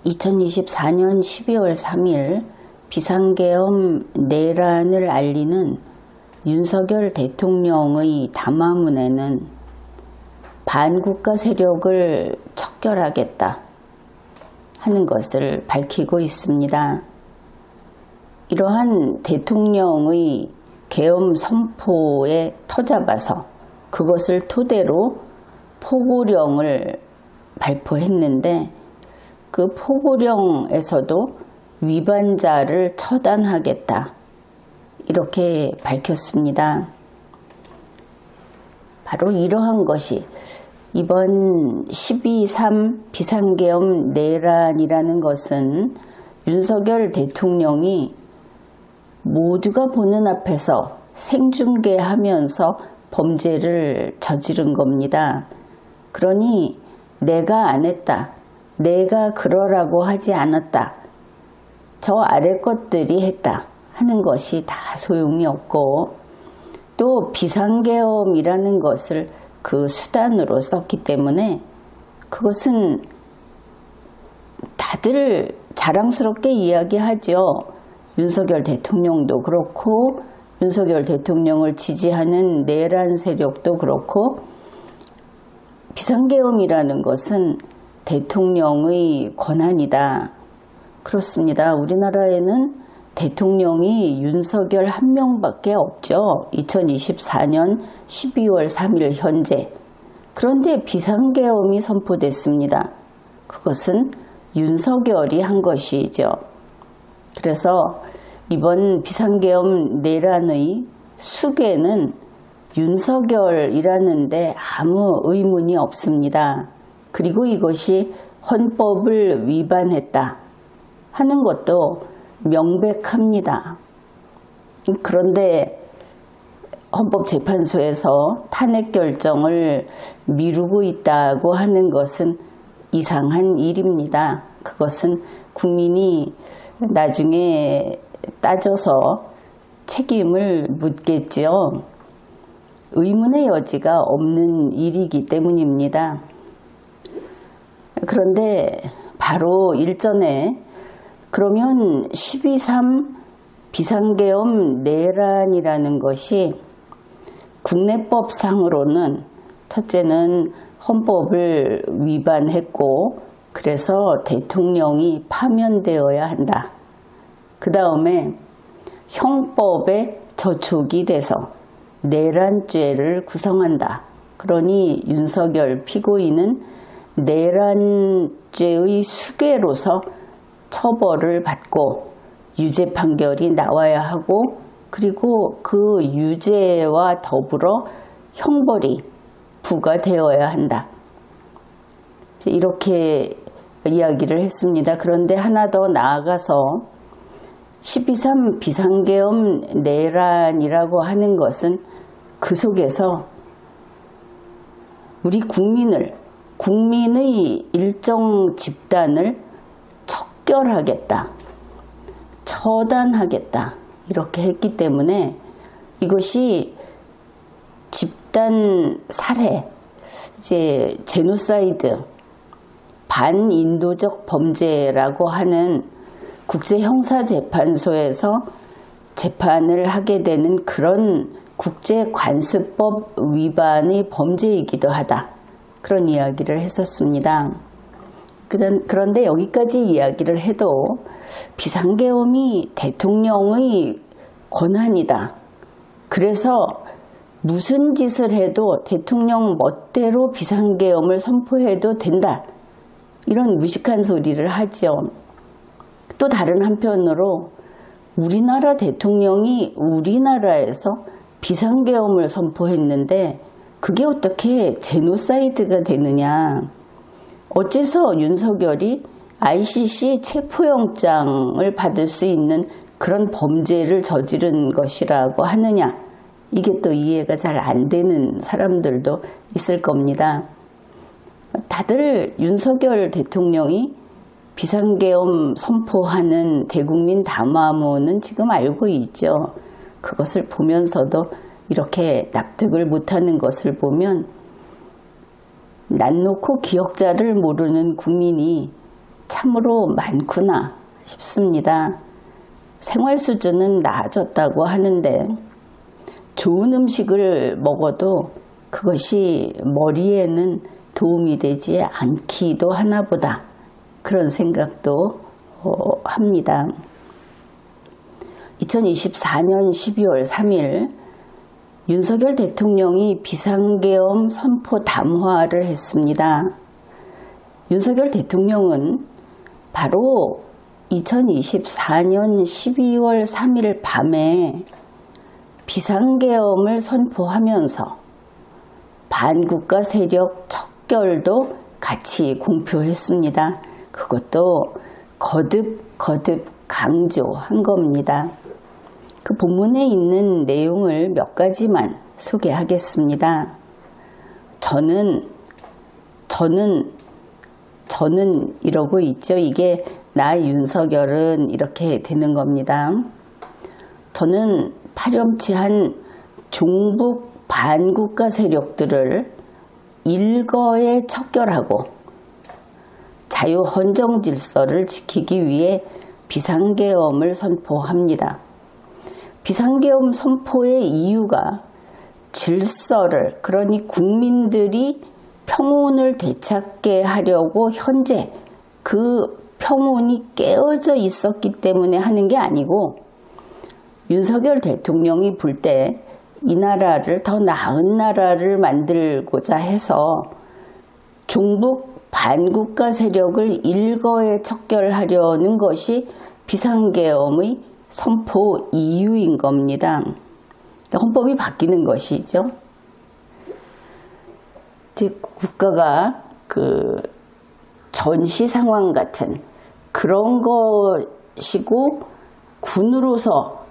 2024년 12월 3일 비상계엄 내란을 알리는 윤석열 대통령의 담화문에는 반국가 세력을 척결하겠다 하는 것을 밝히고 있습니다. 이러한 대통령의 계엄 선포에 터잡아서 그것을 토대로 포고령을 발표했는데 그 포고령에서도 위반자를 처단하겠다 이렇게 밝혔습니다. 바로 이러한 것이 이번 12.3 비상계엄 내란이라는 것은 윤석열 대통령이 모두가 보는 앞에서 생중계하면서 범죄를 저지른 겁니다. 그러니 내가 안 했다, 내가 그러라고 하지 않았다, 저 아래 것들이 했다 하는 것이 다 소용이 없고, 또 비상계엄이라는 것을 그 수단으로 썼기 때문에 그것은 다들 자랑스럽게 이야기하죠. 윤석열 대통령도 그렇고 윤석열 대통령을 지지하는 내란 세력도 그렇고, 비상계엄이라는 것은 대통령의 권한이다. 그렇습니다. 우리나라에는 대통령이 윤석열 한 명밖에 없죠. 2024년 12월 3일 현재. 그런데 비상계엄이 선포됐습니다. 그것은 윤석열이 한 것이죠. 그래서 이번 비상계엄 내란의 수괴는 윤석열이라는데 아무 의문이 없습니다. 그리고 이것이 헌법을 위반했다 하는 것도 명백합니다. 그런데 헌법재판소에서 탄핵 결정을 미루고 있다고 하는 것은 이상한 일입니다. 그것은 국민이 나중에 따져서 책임을 묻겠지요. 의문의 여지가 없는 일이기 때문입니다. 그런데 바로 일전에 그러면 12.3 비상계엄 내란이라는 것이 국내법상으로는 첫째는 헌법을 위반했고 그래서 대통령이 파면되어야 한다. 그 다음에 형법에 저촉이 돼서 내란죄를 구성한다. 그러니 윤석열 피고인은 내란죄의 수괴로서 처벌을 받고 유죄 판결이 나와야 하고, 그리고 그 유죄와 더불어 형벌이 부과되어야 한다. 이렇게 이야기를 했습니다. 그런데 하나 더 나아가서 12.3 비상계엄 내란이라고 하는 것은 그 속에서 우리 국민의 일정 집단을 척결하겠다, 처단하겠다 이렇게 했기 때문에 이것이 집단 살해, 이제 제노사이드, 반인도적 범죄라고 하는 국제형사재판소에서 재판을 하게 되는 그런 국제관습법 위반의 범죄이기도 하다. 그런 이야기를 했었습니다. 그런데 여기까지 이야기를 해도 비상계엄이 대통령의 권한이다. 그래서 무슨 짓을 해도 대통령 멋대로 비상계엄을 선포해도 된다. 이런 무식한 소리를 하죠. 또 다른 한편으로 우리나라 대통령이 우리나라에서 비상계엄을 선포했는데 그게 어떻게 제노사이드가 되느냐. 어째서 윤석열이 ICC 체포영장을 받을 수 있는 그런 범죄를 저지른 것이라고 하느냐. 이게 또 이해가 잘 안 되는 사람들도 있을 겁니다. 다들 윤석열 대통령이 비상계엄 선포하는 대국민 담화문은 지금 알고 있죠. 그것을 보면서도 이렇게 납득을 못하는 것을 보면 난 놓고 기억자를 모르는 국민이 참으로 많구나 싶습니다. 생활 수준은 나아졌다고 하는데 좋은 음식을 먹어도 그것이 머리에는 도움이 되지 않기도 하나 보다. 그런 생각도 합니다. 2024년 12월 3일 윤석열 대통령이 비상계엄 선포 담화를 했습니다. 윤석열 대통령은 바로 2024년 12월 3일 밤에 비상계엄을 선포하면서 반국가 세력 척결도 같이 공표했습니다. 그것도 거듭 강조한 겁니다. 그 본문에 있는 내용을 몇 가지만 소개하겠습니다. 저는 이러고 있죠. 이게 나 윤석열은 이렇게 되는 겁니다. 저는 파렴치한 종북 반국가 세력들을 일거에 척결하고 자유헌정 질서를 지키기 위해 비상계엄을 선포합니다. 비상계엄 선포의 이유가 질서를, 그러니 국민들이 평온을 되찾게 하려고 현재 그 평온이 깨어져 있었기 때문에 하는 게 아니고 윤석열 대통령이 볼 때 이 나라를 더 나은 나라를 만들고자 해서 종북 반국가 세력을 일거에 척결하려는 것이 비상계엄의 선포 이유인 겁니다. 헌법이 바뀌는 것이죠. 즉 국가가 그 전시 상황 같은 그런 것이고 군으로서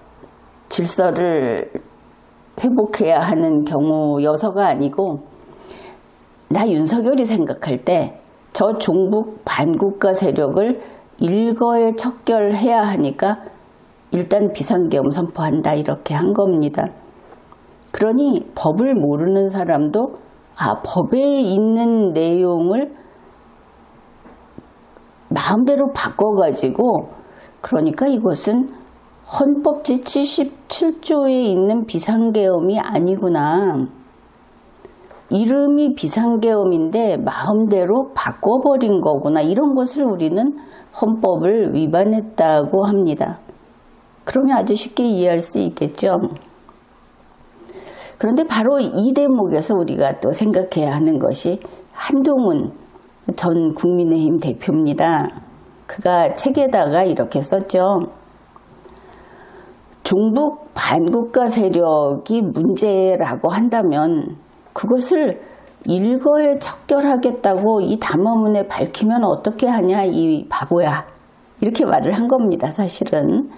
질서를 회복해야 하는 경우여서가 아니고 나 윤석열이 생각할 때 저 종북 반국가 세력을 일거에 척결해야 하니까 일단 비상계엄 선포한다 이렇게 한 겁니다. 그러니 법을 모르는 사람도 법에 있는 내용을 마음대로 바꿔가지고 그러니까 이것은 헌법 제77조에 있는 비상계엄이 아니구나. 이름이 비상계엄인데 마음대로 바꿔버린 거구나. 이런 것을 우리는 헌법을 위반했다고 합니다. 그러면 아주 쉽게 이해할 수 있겠죠. 그런데 바로 이 대목에서 우리가 또 생각해야 하는 것이 한동훈 전 국민의힘 대표입니다. 그가 책에다가 이렇게 썼죠. 종북 반국가 세력이 문제라고 한다면 그것을 일거에 척결하겠다고 이 담화문에 밝히면 어떻게 하냐 이 바보야. 이렇게 말을 한 겁니다. 사실은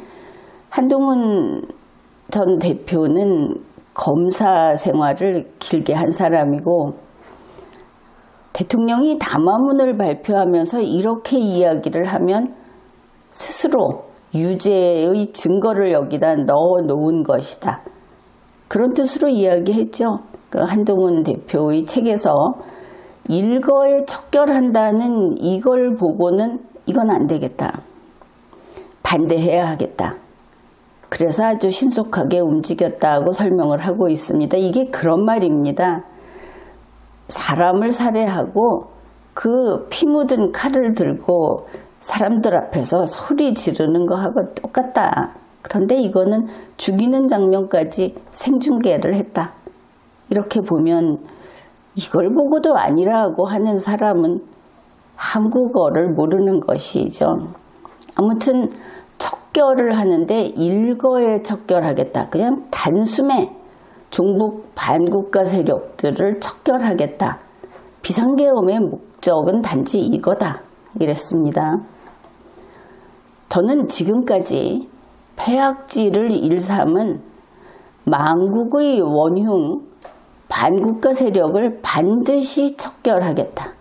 한동훈 전 대표는 검사 생활을 길게 한 사람이고 대통령이 담화문을 발표하면서 이렇게 이야기를 하면 스스로 유죄의 증거를 여기다 넣어놓은 것이다. 그런 뜻으로 이야기했죠. 그 한동훈 대표의 책에서 일거에 척결한다는 이걸 보고는 이건 안 되겠다. 반대해야 하겠다. 그래서 아주 신속하게 움직였다고 설명을 하고 있습니다. 이게 그런 말입니다. 사람을 살해하고 그 피 묻은 칼을 들고 사람들 앞에서 소리 지르는 거하고 똑같다. 그런데 이거는 죽이는 장면까지 생중계를 했다. 이렇게 보면 이걸 보고도 아니라고 하는 사람은 한국어를 모르는 것이죠. 아무튼 척결을 하는데 일거에 척결하겠다. 그냥 단숨에 종북 반국가 세력들을 척결하겠다. 비상계엄의 목적은 단지 이거다. 이랬습니다. 저는 지금까지 폐악질을 일삼은 망국의 원흉 반국가 세력을 반드시 척결하겠다.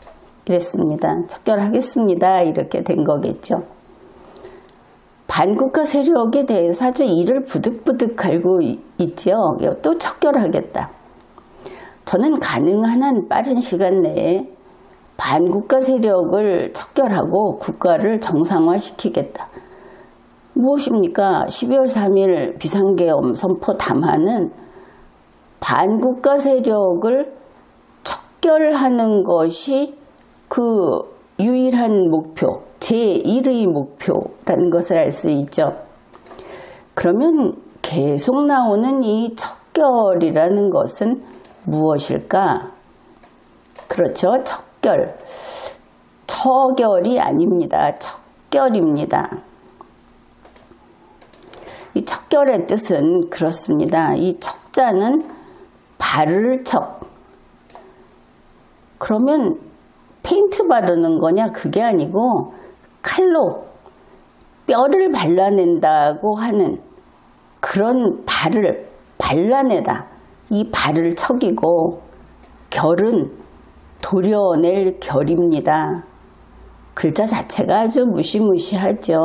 이랬습니다. 척결하겠습니다. 이렇게 된 거겠죠. 반국가 세력에 대해서 아주 이를 부득부득 갈고 있죠. 또 척결하겠다. 저는 가능한 한 빠른 시간 내에 반국가 세력을 척결하고 국가를 정상화시키겠다. 무엇입니까? 12월 3일 비상계엄 선포 담화는 반국가 세력을 척결하는 것이 그 유일한 목표, 제1의 목표라는 것을 알 수 있죠. 그러면 계속 나오는 이 척결이라는 것은 무엇일까? 그렇죠. 척결. 처결이 아닙니다. 척결입니다. 이 척결의 뜻은 그렇습니다. 이 척자는 바를 척. 그러면 페인트 바르는 거냐? 그게 아니고 칼로 뼈를 발라낸다고 하는 그런 발을 발라내다. 이 발을 척이고 결은 도려낼 결입니다. 글자 자체가 아주 무시무시하죠.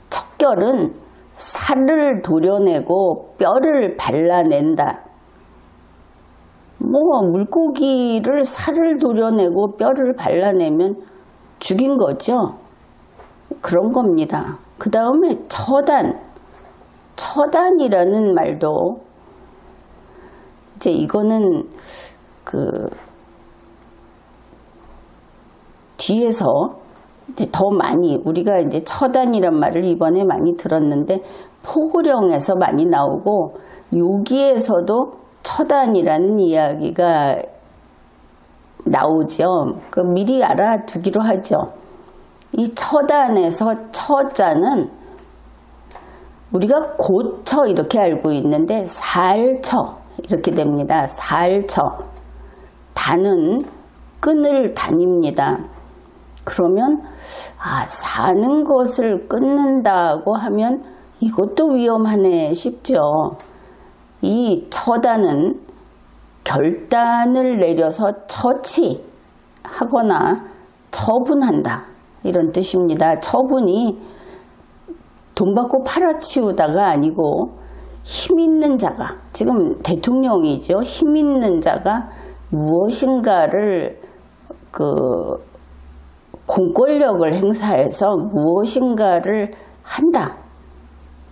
척결은 살을 도려내고 뼈를 발라낸다. 물고기를 살을 도려내고 뼈를 발라내면 죽인 거죠. 그런 겁니다. 그 다음에 처단이라는 말도 이제 이거는 뒤에서 이제 더 많이 우리가 이제 처단이란 말을 이번에 많이 들었는데 포구령에서 많이 나오고 여기에서도 처단이라는 이야기가 나오죠. 미리 알아두기로 하죠. 이 처단에서 처자는 우리가 고처 이렇게 알고 있는데 살처 이렇게 됩니다. 살처. 단은 끈을 단입니다. 그러면 사는 것을 끊는다고 하면 이것도 위험하네 싶죠. 이 처단은 결단을 내려서 처치하거나 처분한다. 이런 뜻입니다. 처분이 돈 받고 팔아치우다가 아니고 힘 있는 자가, 지금 대통령이죠. 힘 있는 자가 무엇인가를 공권력을 행사해서 무엇인가를 한다.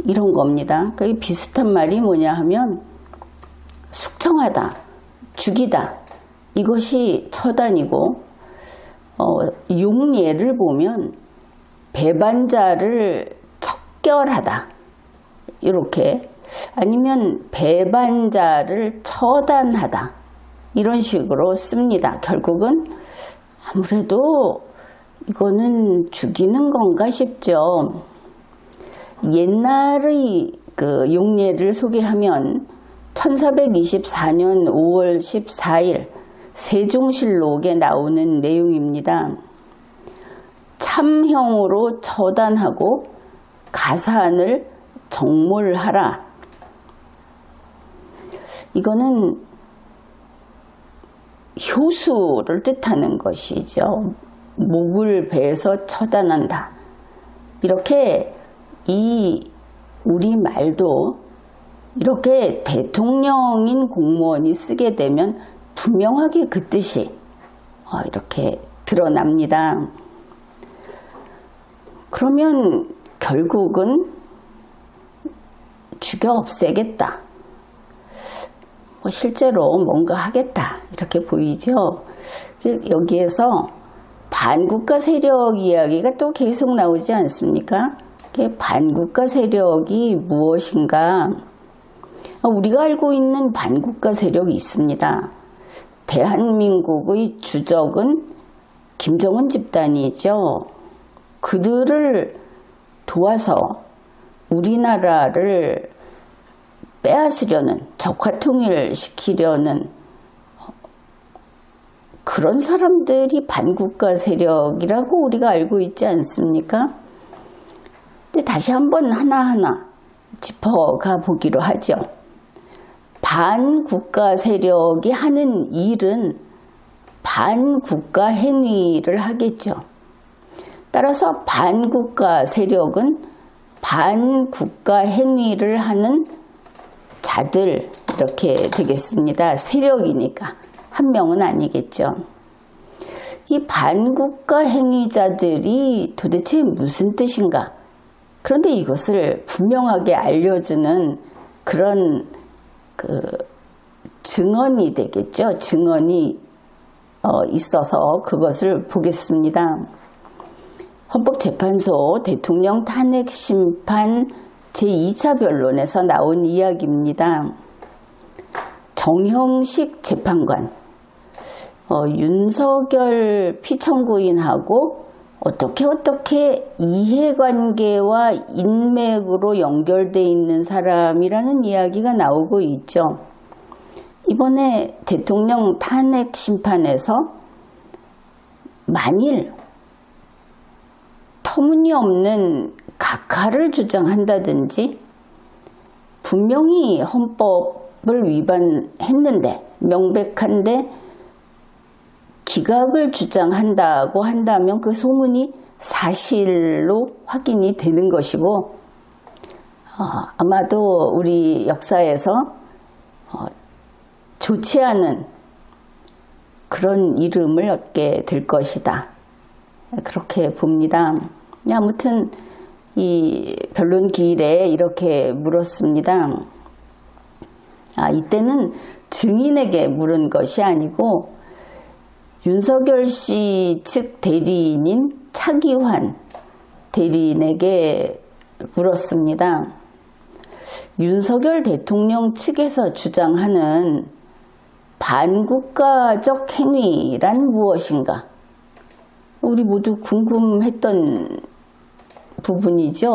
이런 겁니다. 그 비슷한 말이 뭐냐 하면 숙청하다, 죽이다. 이것이 처단이고 용례를 보면 배반자를 척결하다. 이렇게 아니면 배반자를 처단하다. 이런 식으로 씁니다. 결국은 아무래도 이거는 죽이는 건가 싶죠. 옛날의 용례를 소개하면 1424년 5월 14일 세종실록에 나오는 내용입니다. 참형으로 처단하고 가산을 정몰하라. 이거는 효수를 뜻하는 것이죠. 목을 베서 처단한다. 이렇게 우리 말도 이렇게 대통령인 공무원이 쓰게 되면 분명하게 그 뜻이 이렇게 드러납니다. 그러면 결국은 죽여 없애겠다. 실제로 뭔가 하겠다. 이렇게 보이죠. 여기에서 반국가 세력 이야기가 또 계속 나오지 않습니까? 반국가 세력이 무엇인가? 우리가 알고 있는 반국가 세력이 있습니다. 대한민국의 주적은 김정은 집단이죠. 그들을 도와서 우리나라를 빼앗으려는, 적화통일시키려는 그런 사람들이 반국가 세력이라고 우리가 알고 있지 않습니까? 근데 다시 한번 하나하나 짚어가 보기로 하죠. 반국가 세력이 하는 일은 반국가 행위를 하겠죠. 따라서 반국가 세력은 반국가 행위를 하는 자들 이렇게 되겠습니다. 세력이니까 한 명은 아니겠죠. 이 반국가 행위자들이 도대체 무슨 뜻인가? 그런데 이것을 분명하게 알려주는 그런 증언이 되겠죠. 증언이 있어서 그것을 보겠습니다. 헌법재판소 대통령 탄핵 심판 제2차 변론에서 나온 이야기입니다. 정형식 재판관, 윤석열 피청구인하고 어떻게 이해관계와 인맥으로 연결되어 있는 사람이라는 이야기가 나오고 있죠. 이번에 대통령 탄핵 심판에서 만일 터무니없는 각하를 주장한다든지 분명히 헌법을 위반했는데 명백한데 기각을 주장한다고 한다면 그 소문이 사실로 확인이 되는 것이고 아마도 우리 역사에서 좋지 않은 그런 이름을 얻게 될 것이다. 그렇게 봅니다. 아무튼 이 변론 기일에 이렇게 물었습니다. 이때는 증인에게 물은 것이 아니고 윤석열 씨 측 대리인인 차기환 대리인에게 물었습니다. 윤석열 대통령 측에서 주장하는 반국가적 행위란 무엇인가? 우리 모두 궁금했던 부분이죠.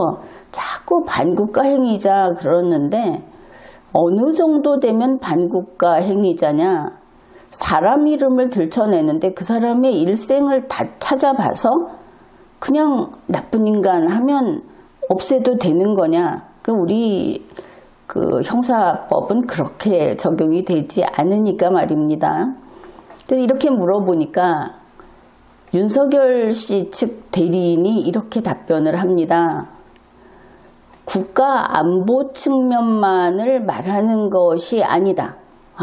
자꾸 반국가 행위자 그러는데 어느 정도 되면 반국가 행위자냐? 사람 이름을 들춰내는데 그 사람의 일생을 다 찾아봐서 그냥 나쁜 인간 하면 없애도 되는 거냐? 우리 형사법은 그렇게 적용이 되지 않으니까 말입니다. 그래서 이렇게 물어보니까 윤석열 씨 측 대리인이 이렇게 답변을 합니다. 국가 안보 측면만을 말하는 것이 아니다.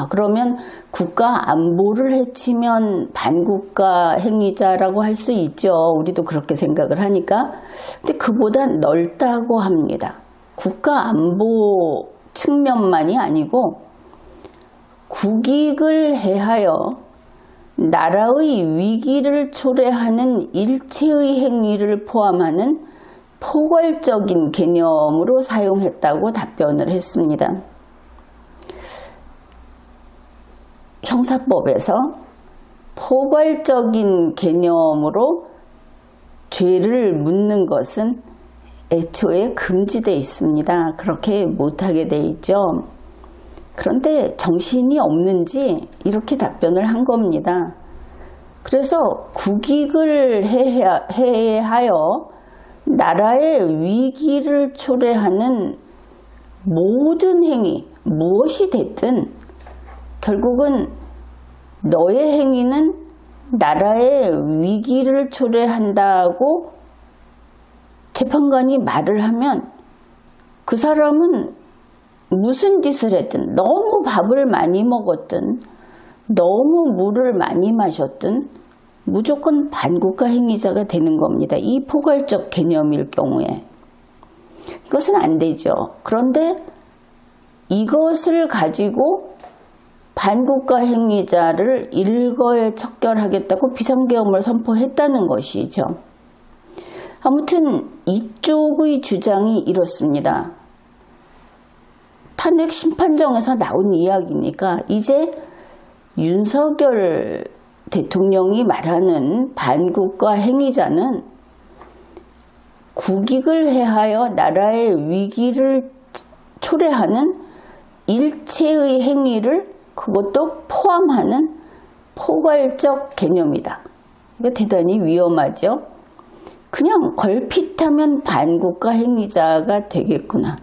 그러면 국가 안보를 해치면 반국가 행위자라고 할 수 있죠. 우리도 그렇게 생각을 하니까. 근데 그보다 넓다고 합니다. 국가 안보 측면만이 아니고 국익을 해하여 나라의 위기를 초래하는 일체의 행위를 포함하는 포괄적인 개념으로 사용했다고 답변을 했습니다. 형사법에서 포괄적인 개념으로 죄를 묻는 것은 애초에 금지되어 있습니다. 그렇게 못하게 돼 있죠. 그런데 정신이 없는지 이렇게 답변을 한 겁니다. 그래서 국익을 해하여 나라의 위기를 초래하는 모든 행위, 무엇이 됐든 결국은 너의 행위는 나라의 위기를 초래한다고 재판관이 말을 하면 그 사람은 무슨 짓을 했든 너무 밥을 많이 먹었든 너무 물을 많이 마셨든 무조건 반국가 행위자가 되는 겁니다. 이 포괄적 개념일 경우에. 이것은 안 되죠. 그런데 이것을 가지고 반국가 행위자를 일거에 척결하겠다고 비상계엄을 선포했다는 것이죠. 아무튼 이쪽의 주장이 이렇습니다. 탄핵 심판정에서 나온 이야기니까 이제 윤석열 대통령이 말하는 반국가 행위자는 국익을 해하여 나라의 위기를 초래하는 일체의 행위를 그것도 포함하는 포괄적 개념이다. 이거 대단히 위험하죠. 그냥 걸핏하면 반국가 행위자가 되겠구나.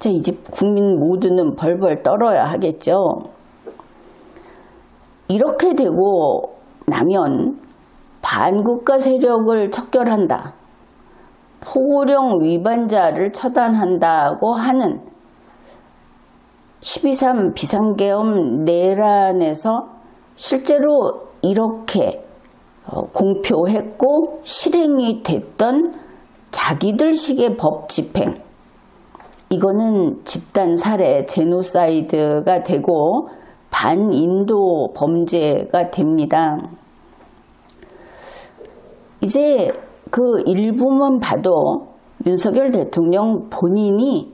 자, 이제 국민 모두는 벌벌 떨어야 하겠죠. 이렇게 되고 나면 반국가 세력을 척결한다. 포고령 위반자를 처단한다고 하는 12.3 비상계엄 내란에서 실제로 이렇게 공표했고 실행이 됐던 자기들식의 법 집행, 이거는 집단 살해, 제노사이드가 되고 반인도 범죄가 됩니다. 이제 그 일부만 봐도 윤석열 대통령 본인이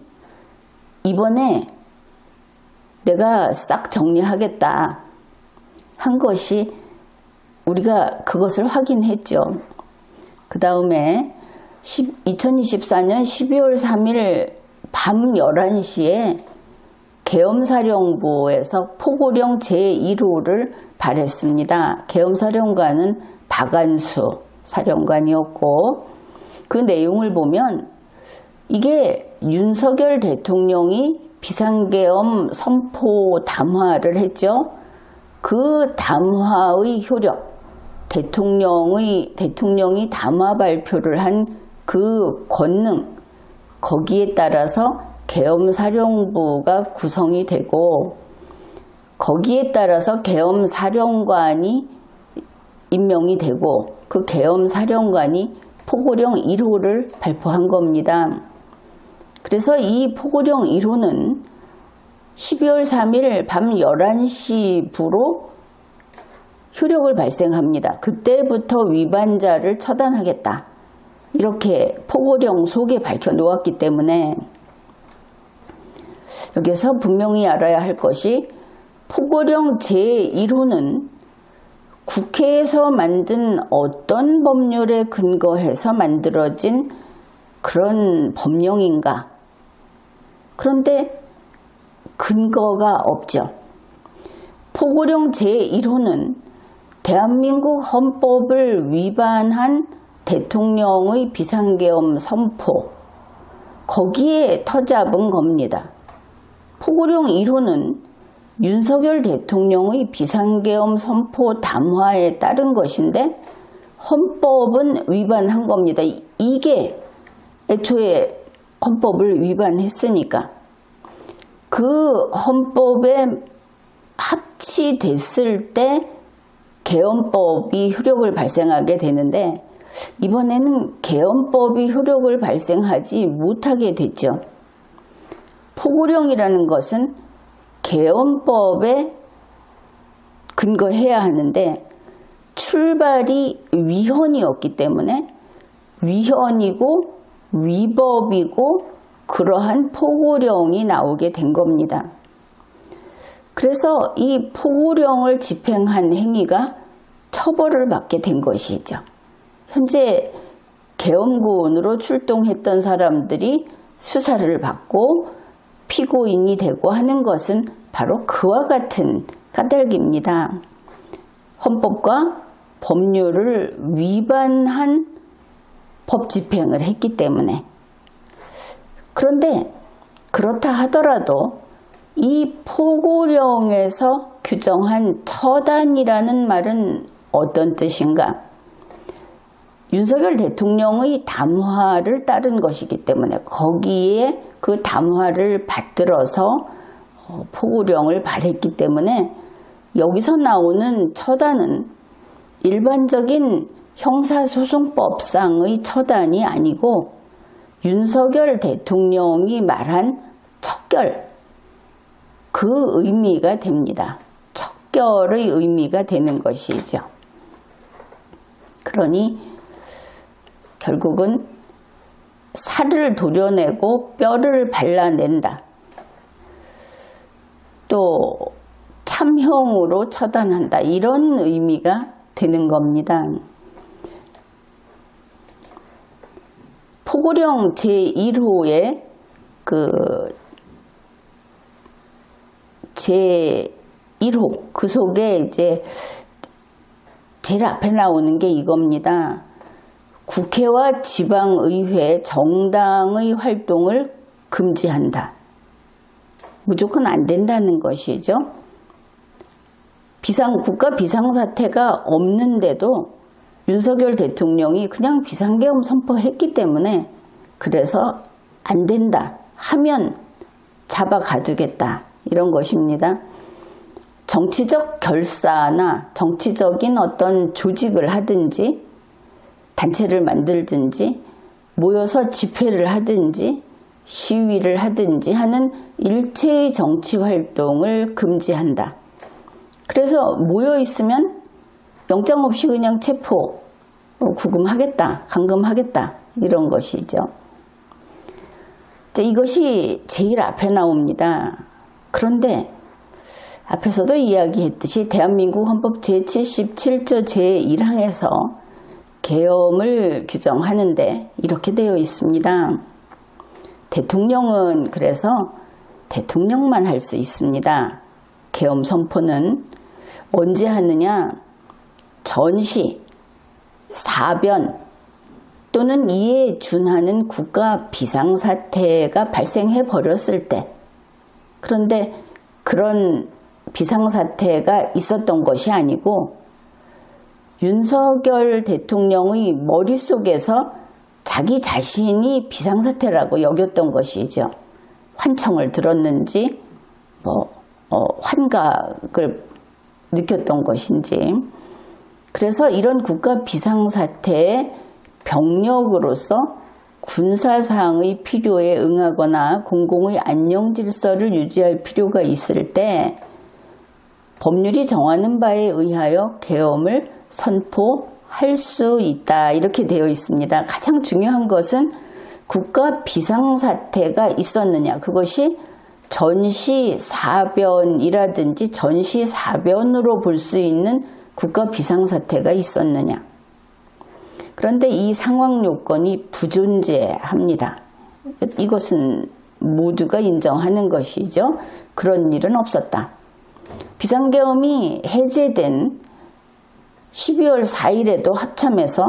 이번에 내가 싹 정리하겠다 한 것이 우리가 그것을 확인했죠. 그 다음에 2024년 12월 3일 밤 11시에 계엄사령부에서 포고령 제1호를 발했습니다. 계엄사령관은 박안수 사령관이었고, 그 내용을 보면 이게 윤석열 대통령이 비상계엄 선포 담화를 했죠. 그 담화의 효력, 대통령이 담화 발표를 한 그 권능, 거기에 따라서 계엄사령부가 구성이 되고, 거기에 따라서 계엄사령관이 임명이 되고, 그 계엄사령관이 포고령 1호를 발표한 겁니다. 그래서 이 포고령 1호는 12월 3일 밤 11시부로 효력을 발생합니다. 그때부터 위반자를 처단하겠다, 이렇게 포고령 속에 밝혀놓았기 때문에 여기서 분명히 알아야 할 것이, 포고령 제1호는 국회에서 만든 어떤 법률에 근거해서 만들어진 그런 법령인가? 그런데 근거가 없죠. 포고령 제1호는 대한민국 헌법을 위반한 대통령의 비상계엄 선포, 거기에 터잡은 겁니다. 포고령 1호는 윤석열 대통령의 비상계엄 선포 담화에 따른 것인데 헌법은 위반한 겁니다. 이게 애초에 헌법을 위반했으니까 그 헌법에 합치됐을 때 계엄법이 효력을 발생하게 되는데, 이번에는 계엄법이 효력을 발생하지 못하게 됐죠. 포고령이라는 것은 계엄법에 근거해야 하는데 출발이 위헌이었기 때문에 위헌이고 위법이고 그러한 포고령이 나오게 된 겁니다. 그래서 이 포고령을 집행한 행위가 처벌을 받게 된 것이죠. 현재 계엄군으로 출동했던 사람들이 수사를 받고 피고인이 되고 하는 것은 바로 그와 같은 까닭입니다. 헌법과 법률을 위반한 법 집행을 했기 때문에. 그런데 그렇다 하더라도 이 포고령에서 규정한 처단이라는 말은 어떤 뜻인가? 윤석열 대통령의 담화를 따른 것이기 때문에 거기에 그 담화를 받들어서 포고령을 발했기 때문에 여기서 나오는 처단은 일반적인 형사소송법상의 처단이 아니고 윤석열 대통령이 말한 척결, 그 의미가 됩니다. 척결의 의미가 되는 것이죠. 그러니 결국은 살을 도려내고 뼈를 발라낸다. 또 참형으로 처단한다. 이런 의미가 되는 겁니다. 포고령 제1호의 제1호 그 속에 이제 제일 앞에 나오는 게 이겁니다. 국회와 지방의회, 정당의 활동을 금지한다. 무조건 안 된다는 것이죠. 국가 비상사태가 없는데도 윤석열 대통령이 그냥 비상계엄 선포했기 때문에 그래서 안 된다 하면 잡아 가두겠다, 이런 것입니다. 정치적 결사나 정치적인 어떤 조직을 하든지 단체를 만들든지 모여서 집회를 하든지 시위를 하든지 하는 일체의 정치 활동을 금지한다. 그래서 모여 있으면 영장 없이 그냥 체포, 구금하겠다, 감금하겠다 이런 것이죠. 이것이 제일 앞에 나옵니다. 그런데 앞에서도 이야기했듯이 대한민국 헌법 제77조 제1항에서 계엄을 규정하는데 이렇게 되어 있습니다. 대통령은 그래서 대통령만 할 수 있습니다. 계엄 선포는 언제 하느냐? 전시, 사변 또는 이에 준하는 국가 비상사태가 발생해 버렸을 때, 그런데 그런 비상사태가 있었던 것이 아니고 윤석열 대통령의 머릿속에서 자기 자신이 비상사태라고 여겼던 것이죠. 환청을 들었는지 환각을 느꼈던 것인지. 그래서 이런 국가 비상사태의 병력으로서 군사상의 필요에 응하거나 공공의 안녕질서를 유지할 필요가 있을 때 법률이 정하는 바에 의하여 계엄을 선포할 수 있다. 이렇게 되어 있습니다. 가장 중요한 것은 국가 비상사태가 있었느냐. 그것이 전시사변이라든지 전시사변으로 볼 수 있는 국가 비상사태가 있었느냐. 그런데 이 상황 요건이 부존재합니다. 이것은 모두가 인정하는 것이죠. 그런 일은 없었다. 비상계엄이 해제된 12월 4일에도 합참에서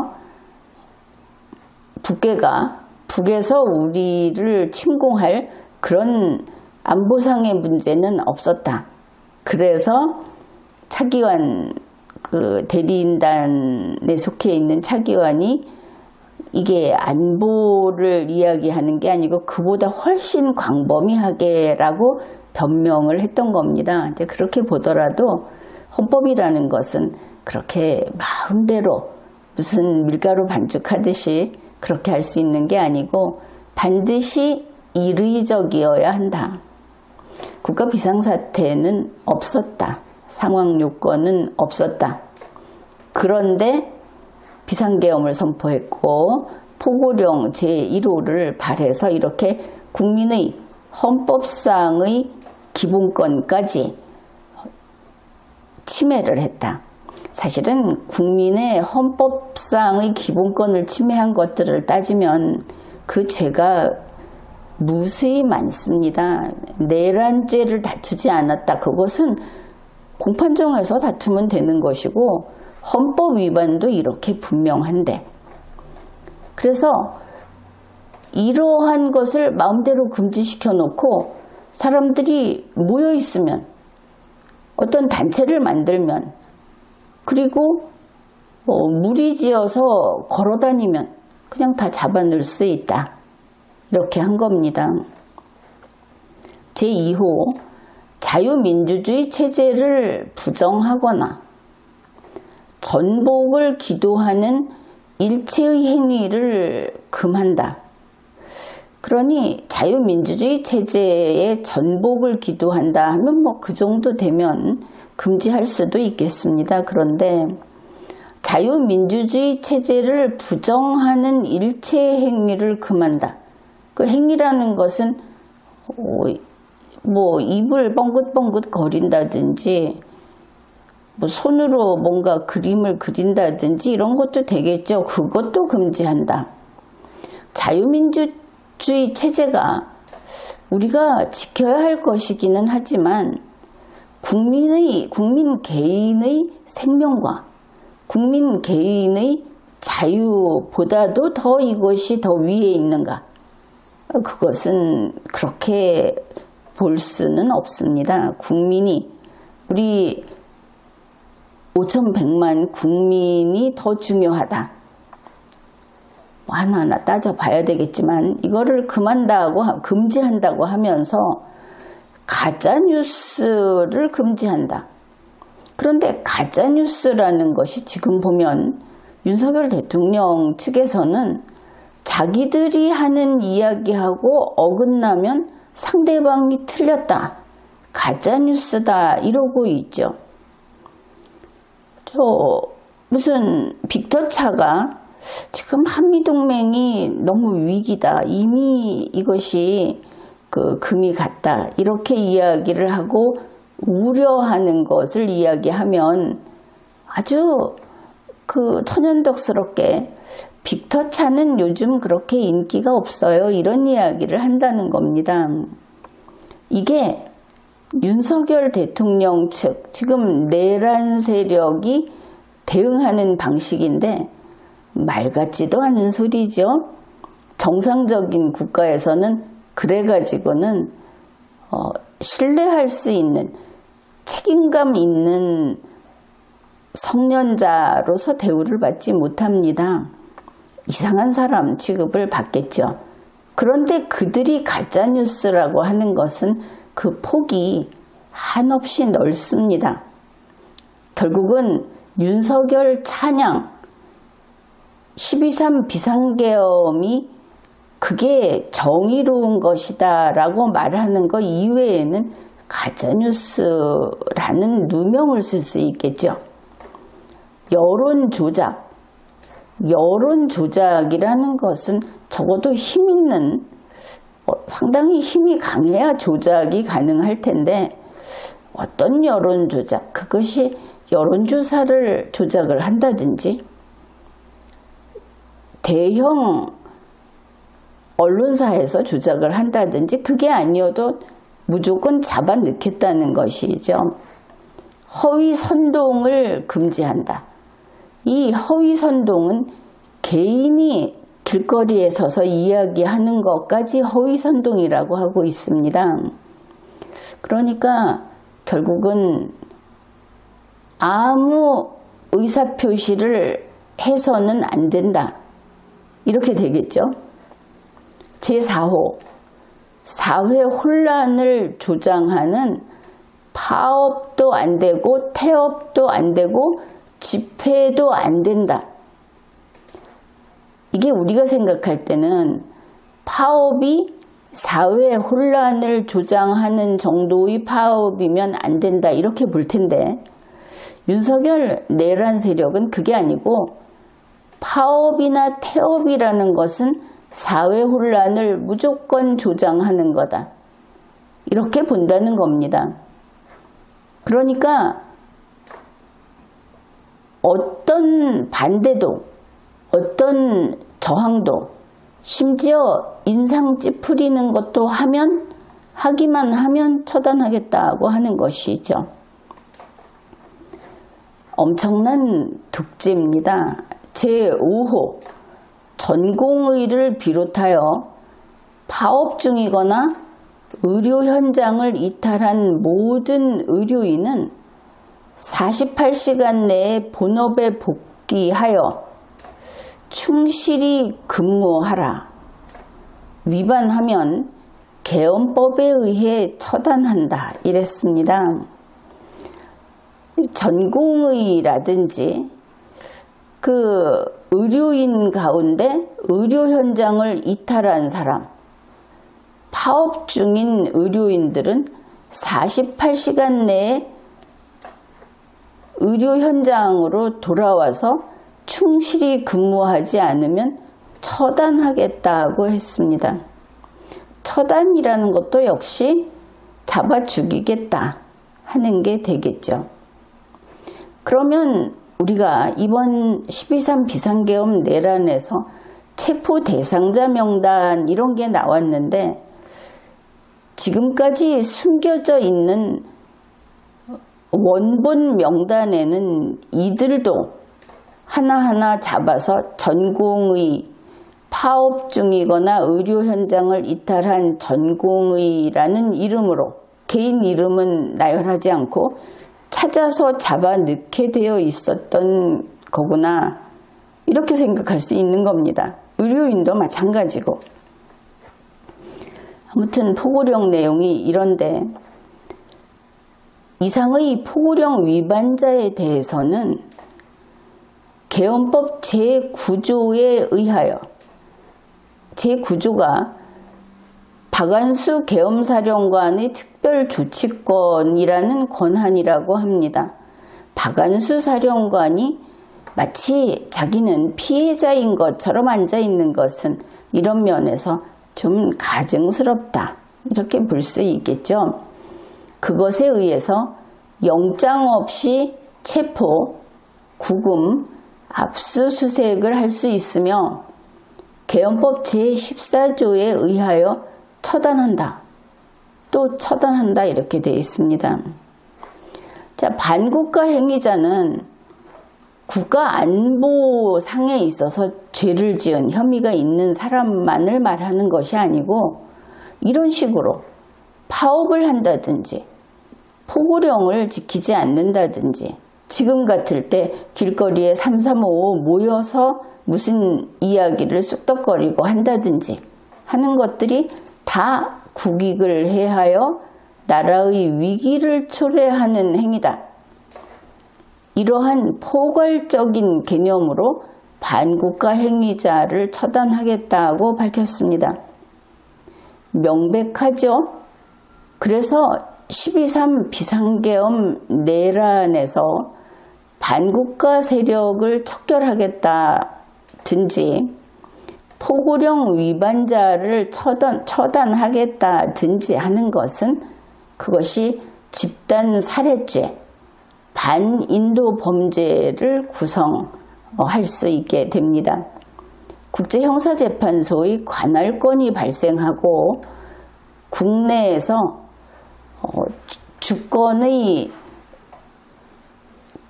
북에서 우리를 침공할 그런 안보상의 문제는 없었다. 그래서 차기환 대리인단에 속해 있는 차기환이 이게 안보를 이야기하는 게 아니고 그보다 훨씬 광범위하게라고 변명을 했던 겁니다. 이제 그렇게 보더라도 헌법이라는 것은 그렇게 마음대로 무슨 밀가루 반죽하듯이 그렇게 할 수 있는 게 아니고 반드시 일의적이어야 한다. 국가 비상사태는 없었다. 상황 요건은 없었다. 그런데 비상계엄을 선포했고 포고령 제1호를 발해서 이렇게 국민의 헌법상의 기본권까지 침해를 했다. 사실은 국민의 헌법상의 기본권을 침해한 것들을 따지면 그 죄가 무수히 많습니다. 내란죄를 다투지 않았다. 그것은 공판정에서 다투면 되는 것이고 헌법 위반도 이렇게 분명한데, 그래서 이러한 것을 마음대로 금지시켜 놓고 사람들이 모여 있으면 어떤 단체를 만들면 그리고 무리지어서 걸어다니면 그냥 다 잡아넣을 수 있다. 이렇게 한 겁니다. 제2호 자유민주주의 체제를 부정하거나 전복을 기도하는 일체의 행위를 금한다. 그러니 자유민주주의 체제에 전복을 기도한다 하면 그 정도 되면 금지할 수도 있겠습니다. 그런데 자유민주주의 체제를 부정하는 일체의 행위를 금한다. 그 행위라는 것은 입을 뻥긋뻥긋 거린다든지 손으로 뭔가 그림을 그린다든지 이런 것도 되겠죠. 그것도 금지한다. 자유민주주의 체제가 우리가 지켜야 할 것이기는 하지만 국민 개인의 생명과 국민 개인의 자유보다도 더 이것이 더 위에 있는가? 그것은 그렇게 볼 수는 없습니다. 국민이, 우리 5,100만 국민이 더 중요하다. 하나하나 따져봐야 되겠지만 이거를 금지한다고 하면서 가짜뉴스를 금지한다. 그런데 가짜뉴스라는 것이 지금 보면 윤석열 대통령 측에서는 자기들이 하는 이야기하고 어긋나면 상대방이 틀렸다, 가짜뉴스다 이러고 있죠. 무슨 빅터차가 지금 한미동맹이 너무 위기다, 이미 이것이 금이 갔다 이렇게 이야기를 하고 우려하는 것을 이야기하면 아주 천연덕스럽게 빅터차는 요즘 그렇게 인기가 없어요 이런 이야기를 한다는 겁니다. 이게 윤석열 대통령 측, 지금 내란 세력이 대응하는 방식인데 말 같지도 않은 소리죠. 정상적인 국가에서는 그래가지고는 신뢰할 수 있는 책임감 있는 성년자로서 대우를 받지 못합니다. 이상한 사람 취급을 받겠죠. 그런데 그들이 가짜뉴스라고 하는 것은 그 폭이 한없이 넓습니다. 결국은 윤석열 찬양 12.3 비상계엄이 그게 정의로운 것이다 라고 말하는 것 이외에는 가짜뉴스라는 누명을 쓸 수 있겠죠. 여론조작이라는 것은 적어도 힘 있는, 상당히 힘이 강해야 조작이 가능할 텐데 어떤 여론조작, 그것이 여론조사를 조작을 한다든지 대형 언론사에서 조작을 한다든지 그게 아니어도 무조건 잡아 넣겠다는 것이죠. 허위 선동을 금지한다. 이 허위 선동은 개인이 길거리에 서서 이야기하는 것까지 허위 선동이라고 하고 있습니다. 그러니까 결국은 아무 의사표시를 해서는 안 된다. 이렇게 되겠죠. 제4호 사회 혼란을 조장하는 파업도 안 되고 태업도 안 되고 집회도 안 된다. 이게 우리가 생각할 때는 파업이 사회 혼란을 조장하는 정도의 파업이면 안 된다 이렇게 볼 텐데 윤석열 내란 세력은 그게 아니고 파업이나 태업이라는 것은 사회 혼란을 무조건 조장하는 거다. 이렇게 본다는 겁니다. 그러니까 어떤 반대도, 어떤 저항도, 심지어 인상 찌푸리는 것도 하기만 하면 처단하겠다고 하는 것이죠. 엄청난 독재입니다. 제5호 전공의를 비롯하여 파업 중이거나 의료 현장을 이탈한 모든 의료인은 48시간 내에 본업에 복귀하여 충실히 근무하라. 위반하면 계엄법에 의해 처단한다. 이랬습니다. 전공의라든지 의료인 가운데 의료 현장을 이탈한 사람, 파업 중인 의료인들은 48시간 내에 의료 현장으로 돌아와서 충실히 근무하지 않으면 처단하겠다고 했습니다. 처단이라는 것도 역시 잡아 죽이겠다 하는 게 되겠죠. 그러면 우리가 이번 12.3 비상계엄 내란에서 체포 대상자 명단 이런 게 나왔는데 지금까지 숨겨져 있는 원본 명단에는 이들도 하나하나 잡아서 전공의, 파업 중이거나 의료 현장을 이탈한 전공의라는 이름으로, 개인 이름은 나열하지 않고 찾아서 잡아 넣게 되어 있었던 거구나, 이렇게 생각할 수 있는 겁니다. 의료인도 마찬가지고. 아무튼 포고령 내용이 이런데 이상의 포고령 위반자에 대해서는 계엄법 제9조에 의하여 제9조가 박완수 계엄사령관의 특별조치권이라는 권한이라고 합니다. 박완수 사령관이 마치 자기는 피해자인 것처럼 앉아있는 것은 이런 면에서 좀 가증스럽다. 이렇게 볼 수 있겠죠. 그것에 의해서 영장 없이 체포, 구금, 압수수색을 할 수 있으며 계엄법 제14조에 의하여 처단한다. 또 처단한다 이렇게 되어 있습니다. 자, 반국가 행위자는 국가안보상에 있어서 죄를 지은 혐의가 있는 사람만을 말하는 것이 아니고 이런 식으로 파업을 한다든지 포고령을 지키지 않는다든지 지금 같을 때 길거리에 335 모여서 무슨 이야기를 쑥덕거리고 한다든지 하는 것들이 다 국익을 해하여 나라의 위기를 초래하는 행위다. 이러한 포괄적인 개념으로 반국가 행위자를 처단하겠다고 밝혔습니다. 명백하죠? 그래서 12.3 비상계엄 내란에서 반국가 세력을 척결하겠다든지 포고령 위반자를 처단하겠다든지 하는 것은 그것이 집단 살해죄, 반인도 범죄를 구성할 수 있게 됩니다. 국제형사재판소의 관할권이 발생하고 국내에서 주권의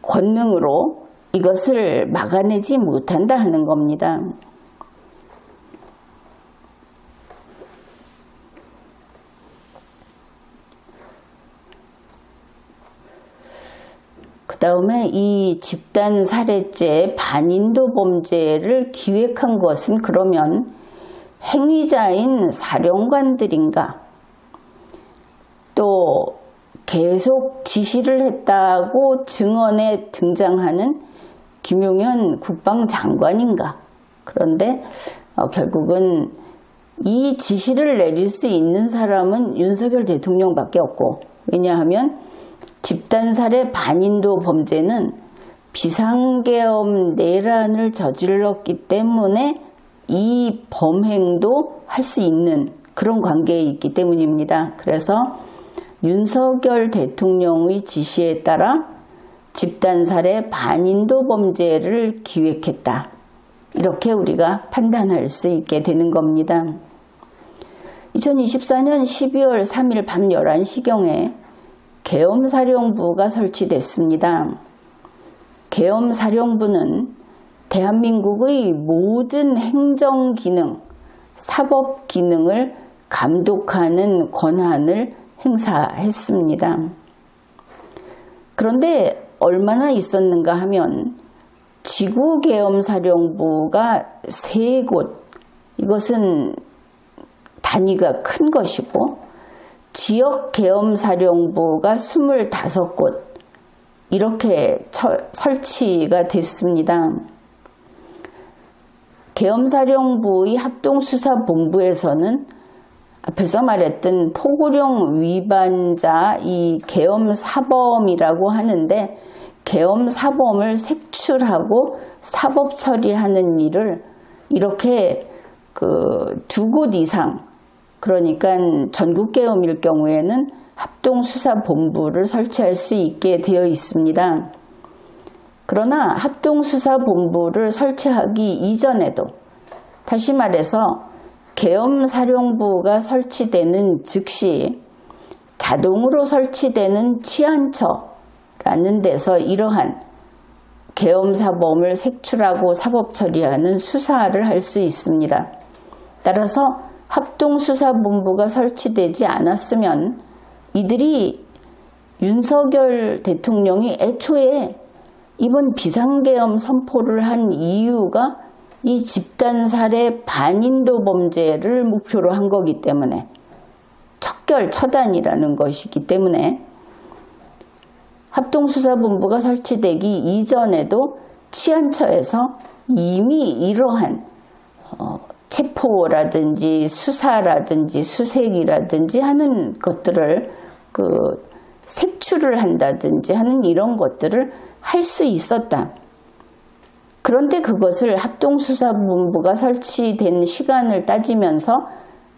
권능으로 이것을 막아내지 못한다 하는 겁니다. 그 다음에 이 집단 살해죄, 반인도 범죄를 기획한 것은 그러면 행위자인 사령관들인가? 또 계속 지시를 했다고 증언에 등장하는 김용현 국방장관인가? 그런데 결국은 이 지시를 내릴 수 있는 사람은 윤석열 대통령밖에 없고, 왜냐하면 집단살해 반인도 범죄는 비상계엄 내란을 저질렀기 때문에 이 범행도 할 수 있는 그런 관계에 있기 때문입니다. 그래서 윤석열 대통령의 지시에 따라 집단살해 반인도 범죄를 기획했다. 이렇게 우리가 판단할 수 있게 되는 겁니다. 2024년 12월 3일 밤 11시경에 계엄사령부가 설치됐습니다. 계엄사령부는 대한민국의 모든 행정기능, 사법기능을 감독하는 권한을 행사했습니다. 그런데 얼마나 있었는가 하면 지구계엄사령부가 3곳, 이것은 단위가 큰 것이고 지역계엄사령부가 25곳 이렇게 설치가 됐습니다. 계엄사령부의 합동수사본부에서는 앞에서 말했던 포고령 위반자 이 계엄사범이라고 하는데 계엄사범을 색출하고 사법 처리하는 일을 이렇게 2곳 이상, 그러니까 전국계엄일 경우에는 합동수사본부를 설치할 수 있게 되어 있습니다. 그러나 합동수사본부를 설치하기 이전에도, 다시 말해서 계엄사령부가 설치되는 즉시 자동으로 설치되는 치안처라는 데서 이러한 계엄사범을 색출하고 사법 처리하는 수사를 할 수 있습니다. 따라서 합동수사본부가 설치되지 않았으면 이들이 윤석열 대통령이 애초에 이번 비상계엄 선포를 한 이유가 이 집단살해 반인도 범죄를 목표로 한 거기 때문에 척결 처단이라는 것이기 때문에 합동수사본부가 설치되기 이전에도 치안처에서 이미 이러한 체포라든지 수사라든지 수색이라든지 하는 것들을 색출을 한다든지 하는 이런 것들을 할 수 있었다. 그런데 그것을 합동수사본부가 설치된 시간을 따지면서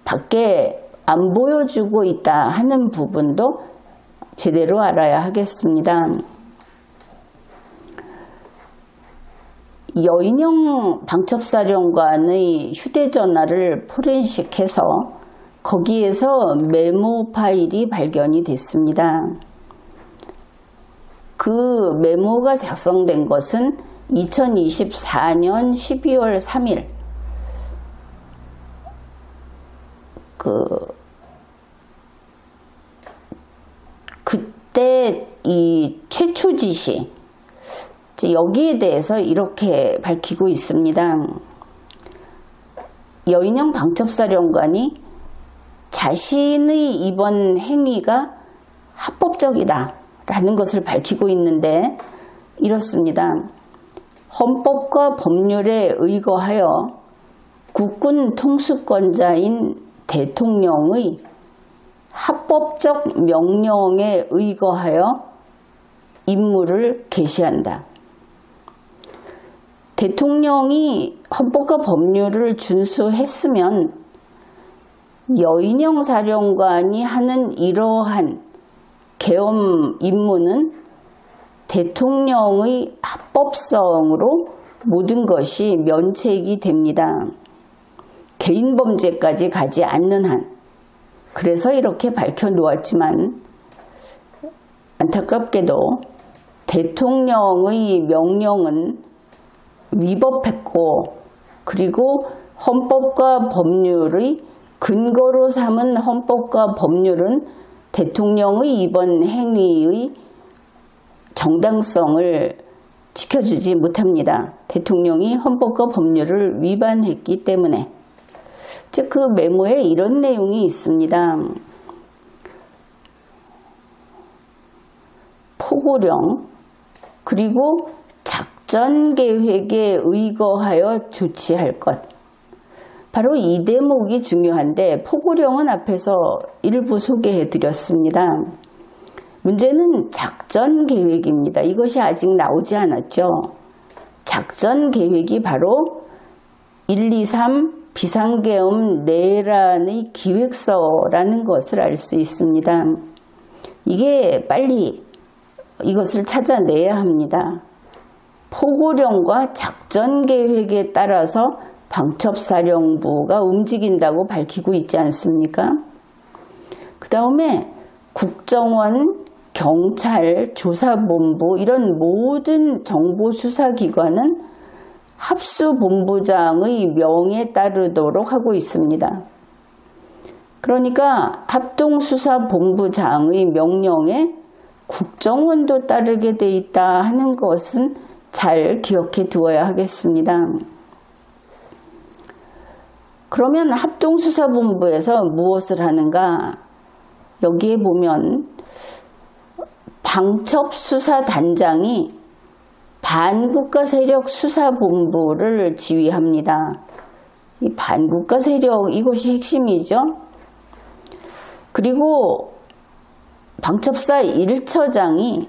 밖에 안 보여주고 있다 하는 부분도 제대로 알아야 하겠습니다. 여인영 방첩사령관의 휴대전화를 포렌식해서 거기에서 메모 파일이 발견이 됐습니다. 그 메모가 작성된 것은 2024년 12월 3일 그때 이 최초 지시 여기에 대해서 이렇게 밝히고 있습니다. 여인영 방첩사령관이 자신의 이번 행위가 합법적이다 라는 것을 밝히고 있는데 이렇습니다. 헌법과 법률에 의거하여 국군 통수권자인 대통령의 합법적 명령에 의거하여 임무를 개시한다. 대통령이 헌법과 법률을 준수했으면 여인영 사령관이 하는 이러한 계엄 임무는 대통령의 합법성으로 모든 것이 면책이 됩니다. 개인 범죄까지 가지 않는 한. 그래서 이렇게 밝혀놓았지만 안타깝게도 대통령의 명령은 위법했고 그리고 헌법과 법률의 근거로 삼은 헌법과 법률은 대통령의 이번 행위의 정당성을 지켜주지 못합니다. 대통령이 헌법과 법률을 위반했기 때문에. 즉, 그 메모에 이런 내용이 있습니다. 포고령 그리고 작전 계획에 의거하여 조치할 것. 바로 이 대목이 중요한데 포고령은 앞에서 일부 소개해 드렸습니다. 문제는 작전 계획입니다. 이것이 아직 나오지 않았죠. 작전 계획이 바로 123 비상계엄 내란의 기획서라는 것을 알 수 있습니다. 이게 빨리 이것을 찾아내야 합니다. 포고령과 작전 계획에 따라서 방첩사령부가 움직인다고 밝히고 있지 않습니까? 그 다음에 국정원, 경찰, 조사본부 이런 모든 정보수사기관은 합수본부장의 명에 따르도록 하고 있습니다. 그러니까 합동수사본부장의 명령에 국정원도 따르게 돼 있다 하는 것은 잘 기억해 두어야 하겠습니다. 그러면 합동수사본부에서 무엇을 하는가? 여기에 보면 방첩수사단장이 반국가 세력 수사본부를 지휘합니다. 이 반국가 세력 이것이 핵심이죠. 그리고 방첩사 1처장이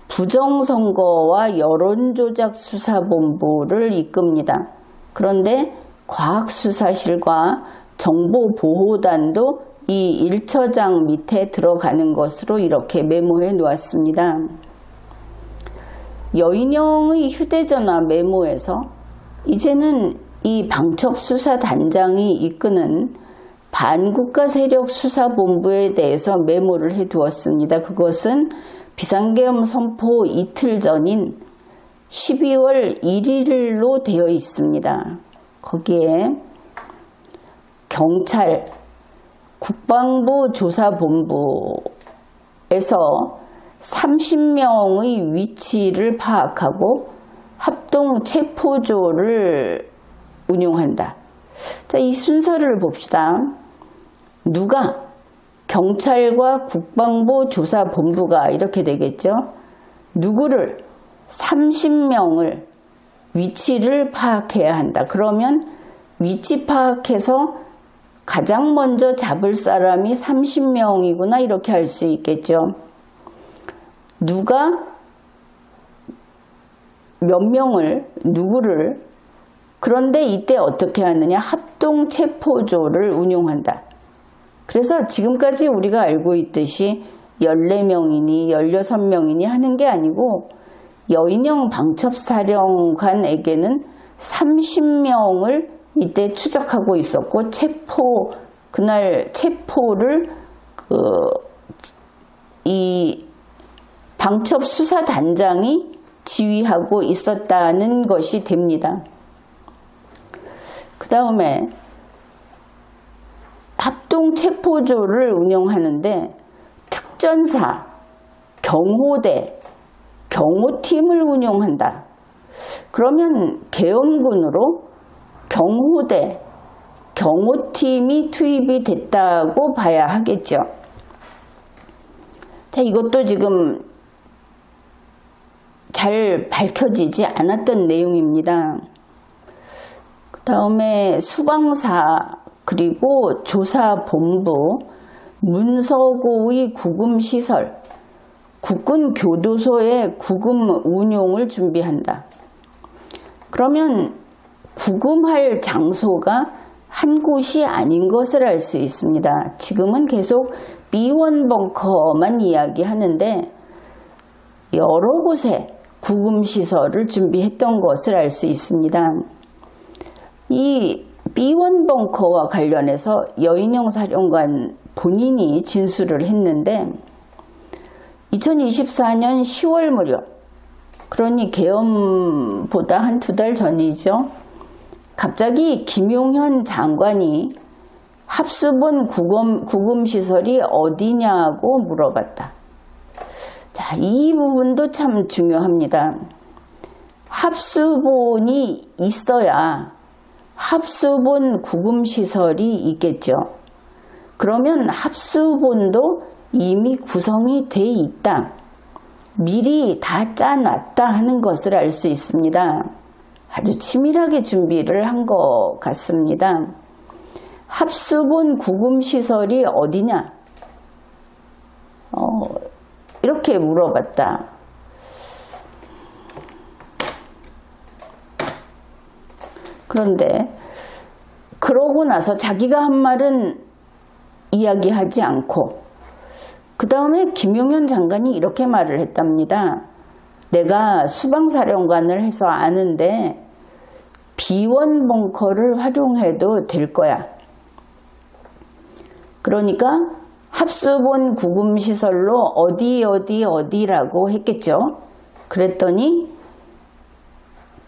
부정선거와 여론조작 수사본부를 이끕니다. 그런데 과학수사실과 정보보호단도 이 1처장 밑에 들어가는 것으로 이렇게 메모해 놓았습니다. 여인영의 휴대전화 메모에서 이제는 이 방첩수사단장이 이끄는 반국가 세력 수사본부에 대해서 메모를 해 두었습니다. 그것은 비상계엄 선포 이틀 전인 12월 1일로 되어 있습니다. 거기에 경찰, 국방부 조사본부에서 30명의 위치를 파악하고 합동 체포조를 운용한다. 자, 이 순서를 봅시다. 누가? 경찰과 국방부 조사본부가 이렇게 되겠죠. 누구를 30명을 위치를 파악해야 한다. 그러면 위치 파악해서 가장 먼저 잡을 사람이 30명이구나 이렇게 할 수 있겠죠. 누가 몇 명을 누구를 그런데 이때 어떻게 하느냐 합동체포조를 운용한다. 그래서 지금까지 우리가 알고 있듯이 14명이니 16명이니 하는 게 아니고 여인형 방첩사령관에게는 30명을 이때 추적하고 있었고 그날 체포를 이 방첩수사단장이 지휘하고 있었다는 것이 됩니다. 그 다음에 합동체포조를 운영하는데 특전사, 경호대, 경호팀을 운영한다. 그러면 계엄군으로 경호대, 경호팀이 투입이 됐다고 봐야 하겠죠. 자, 이것도 지금 잘 밝혀지지 않았던 내용입니다. 그 다음에 수방사 그리고 조사본부, 문서고의 구금시설, 국군교도소의 구금 운용을 준비한다. 그러면 구금할 장소가 한 곳이 아닌 것을 알 수 있습니다. 지금은 계속 B1 벙커만 이야기하는데 여러 곳에 구금시설을 준비했던 것을 알 수 있습니다. 이 B1 벙커와 관련해서 여인형 사령관 본인이 진술을 했는데 2024년 10월 무렵, 그러니 계엄보다 한 2달 전이죠. 갑자기 김용현 장관이 합수본 구금시설이 어디냐고 물어봤다. 자, 이 부분도 참 중요합니다. 합수본이 있어야 합수본 구금시설이 있겠죠. 그러면 합수본도 이미 구성이 돼 있다. 미리 다 짜놨다 하는 것을 알 수 있습니다. 아주 치밀하게 준비를 한 것 같습니다. 합수본 구금시설이 어디냐? 이렇게 물어봤다. 그런데 그러고 나서 자기가 한 말은 이야기하지 않고 그 다음에 김용현 장관이 이렇게 말을 했답니다. 내가 수방사령관을 해서 아는데 B1 벙커를 활용해도 될 거야. 그러니까 합수본 구금시설로 어디라고 했겠죠. 그랬더니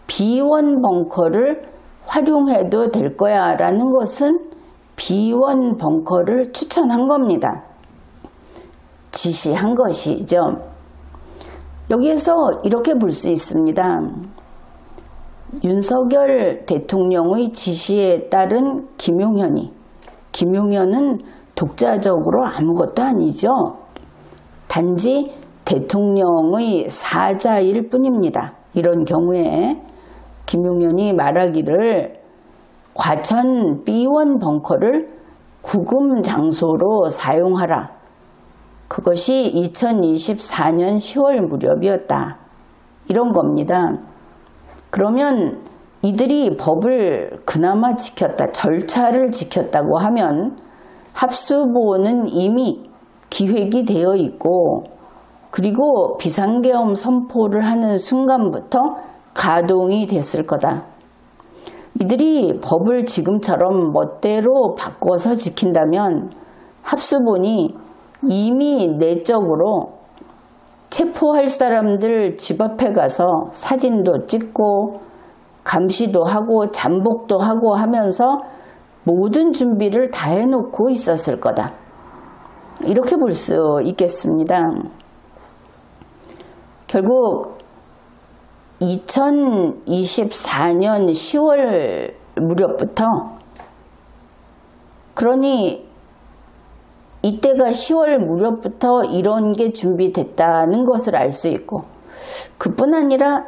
B1 벙커를 활용해도 될 거야 라는 것은 B1 벙커를 추천한 겁니다. 지시한 것이죠. 여기에서 이렇게 볼 수 있습니다. 윤석열 대통령의 지시에 따른 김용현은 독자적으로 아무것도 아니죠. 단지 대통령의 사자일 뿐입니다. 이런 경우에 김용현이 말하기를 과천 B1 벙커를 구금 장소로 사용하라. 그것이 2024년 10월 무렵이었다. 이런 겁니다. 그러면 이들이 법을 그나마 지켰다, 절차를 지켰다고 하면 합수본은 이미 기획이 되어 있고 그리고 비상계엄 선포를 하는 순간부터 가동이 됐을 거다. 이들이 법을 지금처럼 멋대로 바꿔서 지킨다면 합수본이 이미 내적으로 체포할 사람들 집 앞에 가서 사진도 찍고 감시도 하고 잠복도 하고 하면서 모든 준비를 다 해놓고 있었을 거다. 이렇게 볼 수 있겠습니다. 결국 2024년 10월 무렵부터, 그러니 이때가 10월 무렵부터 이런 게 준비됐다는 것을 알 수 있고, 그뿐 아니라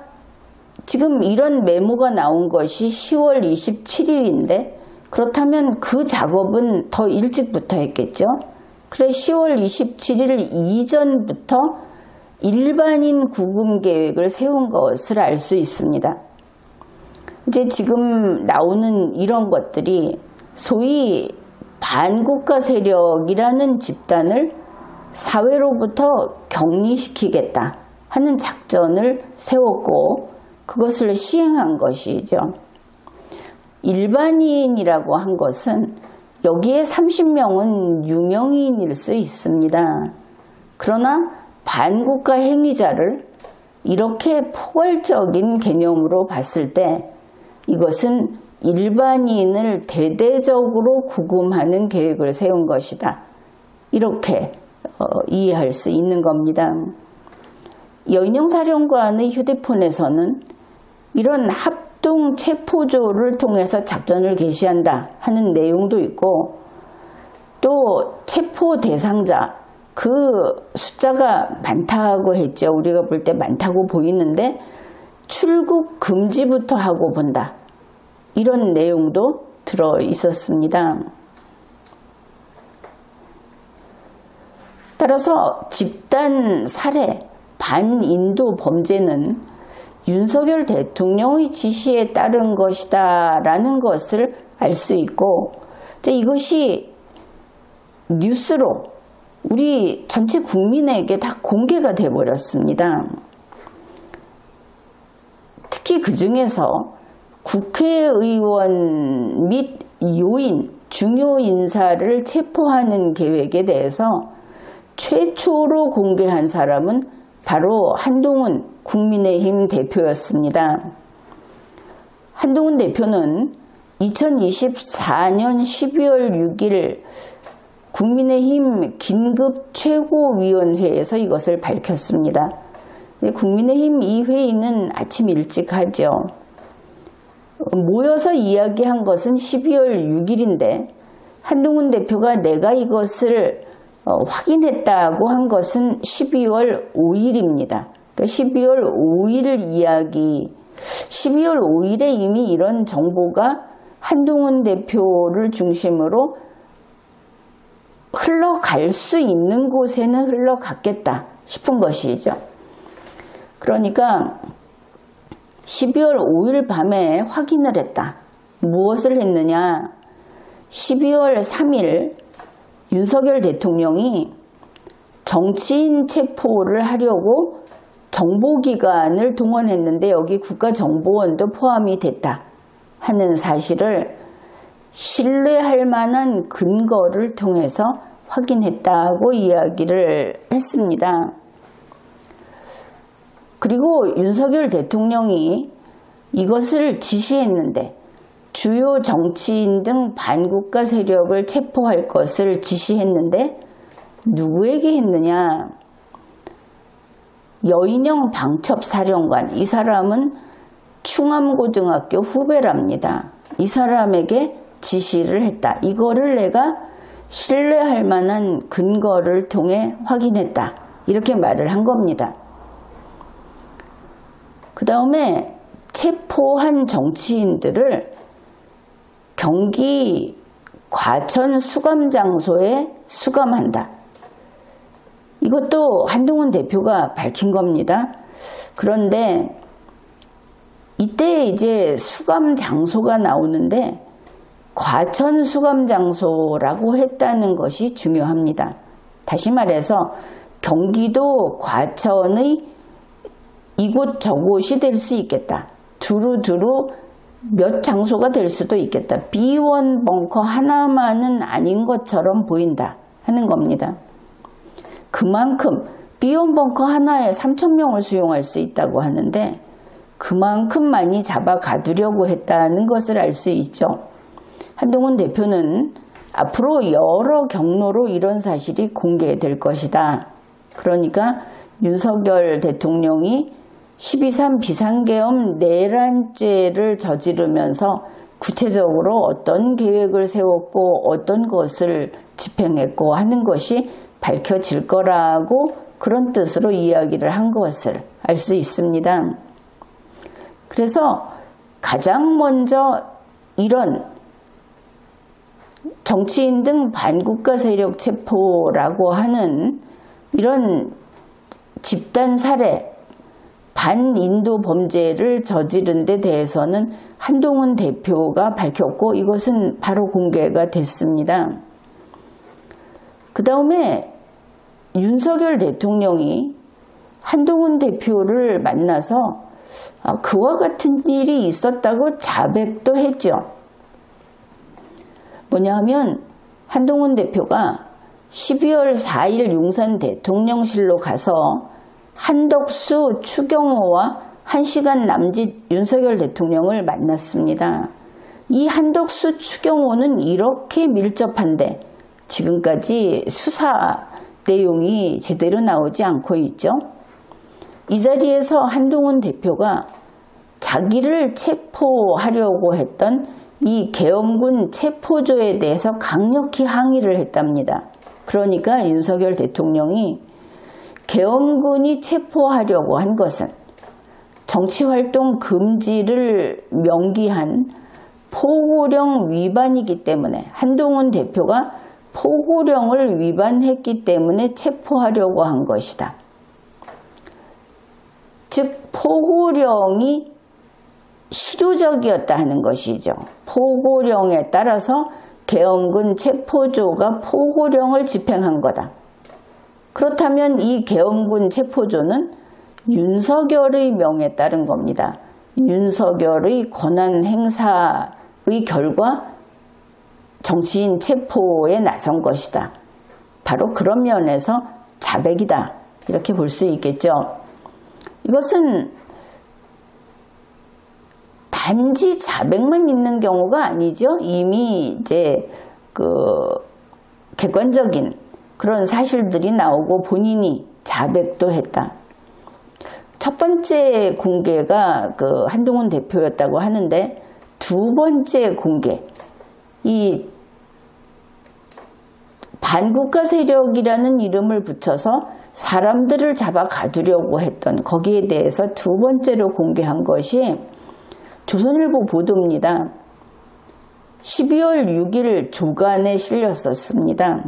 지금 이런 메모가 나온 것이 10월 27일인데 그렇다면 그 작업은 더 일찍부터 했겠죠. 그래 10월 27일 이전부터 일반인 구금 계획을 세운 것을 알 수 있습니다. 이제 지금 나오는 이런 것들이 소위 반국가 세력이라는 집단을 사회로부터 격리시키겠다 하는 작전을 세웠고 그것을 시행한 것이죠. 일반인이라고 한 것은 여기에 30명은 유명인일 수 있습니다. 그러나 반국가 행위자를 이렇게 포괄적인 개념으로 봤을 때 이것은 일반인을 대대적으로 구금하는 계획을 세운 것이다. 이렇게 이해할 수 있는 겁니다. 여인영 사령관의 휴대폰에서는 이런 합동 체포조를 통해서 작전을 개시한다 하는 내용도 있고 또 체포 대상자 그 숫자가 많다고 했죠. 우리가 볼 때 많다고 보이는데 출국 금지부터 하고 본다. 이런 내용도 들어 있었습니다. 따라서 집단 살해, 반인도 범죄는 윤석열 대통령의 지시에 따른 것이다 라는 것을 알 수 있고 이것이 뉴스로 우리 전체 국민에게 다 공개가 돼 버렸습니다. 특히 그 중에서 국회의원 및 요인, 중요 인사를 체포하는 계획에 대해서 최초로 공개한 사람은 바로 한동훈 국민의힘 대표였습니다. 한동훈 대표는 2024년 12월 6일 국민의힘 긴급 최고위원회에서 이것을 밝혔습니다. 국민의힘 이 회의는 아침 일찍 하죠. 모여서 이야기한 것은 12월 6일인데 한동훈 대표가 내가 이것을 확인했다고 한 것은 12월 5일입니다. 그러니까 12월 5일 이야기, 12월 5일에 이미 이런 정보가 한동훈 대표를 중심으로 흘러갈 수 있는 곳에는 흘러갔겠다 싶은 것이죠. 그러니까 12월 5일 밤에 확인을 했다. 무엇을 했느냐? 12월 3일 윤석열 대통령이 정치인 체포를 하려고 정보기관을 동원했는데 여기 국가정보원도 포함이 됐다 하는 사실을 신뢰할 만한 근거를 통해서 확인했다고 이야기를 했습니다. 그리고 윤석열 대통령이 이것을 지시했는데 주요 정치인 등 반국가 세력을 체포할 것을 지시했는데 누구에게 했느냐? 여인영 방첩사령관, 이 사람은 충암고등학교 후배랍니다. 이 사람에게 지시를 했다. 이거를 내가 신뢰할 만한 근거를 통해 확인했다. 이렇게 말을 한 겁니다. 그 다음에 체포한 정치인들을 경기 과천 수감장소에 수감한다. 이것도 한동훈 대표가 밝힌 겁니다. 그런데 이때 이제 수감 장소가 나오는데 과천 수감 장소라고 했다는 것이 중요합니다. 다시 말해서 경기도 과천의 이곳 저곳이 될 수 있겠다. 두루두루 몇 장소가 될 수도 있겠다. B1 벙커 하나만은 아닌 것처럼 보인다 하는 겁니다. 그만큼 B1 벙커 하나에 3,000명을 수용할 수 있다고 하는데 그만큼 많이 잡아가두려고 했다는 것을 알 수 있죠. 한동훈 대표는 앞으로 여러 경로로 이런 사실이 공개될 것이다. 그러니까 윤석열 대통령이 12.3 비상계엄 내란죄를 저지르면서 구체적으로 어떤 계획을 세웠고 어떤 것을 집행했고 하는 것이 밝혀질 거라고 그런 뜻으로 이야기를 한 것을 알 수 있습니다. 그래서 가장 먼저 이런 정치인 등 반국가 세력 체포라고 하는 이런 집단 살해, 반인도 범죄를 저지른 데 대해서는 한동훈 대표가 밝혔고 이것은 바로 공개가 됐습니다. 그 다음에 윤석열 대통령이 한동훈 대표를 만나서 그와 같은 일이 있었다고 자백도 했죠. 뭐냐 하면 한동훈 대표가 12월 4일 용산 대통령실로 가서 한덕수, 추경호와 1시간 남짓 윤석열 대통령을 만났습니다. 이 한덕수, 추경호는 이렇게 밀접한데 지금까지 수사 내용이 제대로 나오지 않고 있죠. 이 자리에서 한동훈 대표가 자기를 체포하려고 했던 이 계엄군 체포조에 대해서 강력히 항의를 했답니다. 그러니까 윤석열 대통령이 계엄군이 체포하려고 한 것은 정치활동 금지를 명기한 포고령 위반이기 때문에 한동훈 대표가 포고령을 위반했기 때문에 체포하려고 한 것이다. 즉 포고령이 실효적이었다 하는 것이죠. 포고령에 따라서 계엄군 체포조가 포고령을 집행한 거다. 그렇다면 이 계엄군 체포조는 윤석열의 명에 따른 겁니다. 윤석열의 권한 행사의 결과 정치인 체포에 나선 것이다. 바로 그런 면에서 자백이다. 이렇게 볼 수 있겠죠. 이것은 단지 자백만 있는 경우가 아니죠. 이미 이제 객관적인 그런 사실들이 나오고 본인이 자백도 했다. 첫 번째 공개가 한동훈 대표였다고 하는데 두 번째 공개, 이 반국가 세력이라는 이름을 붙여서 사람들을 잡아 가두려고 했던 거기에 대해서 두 번째로 공개한 것이 조선일보 보도입니다. 12월 6일 조간에 실렸었습니다.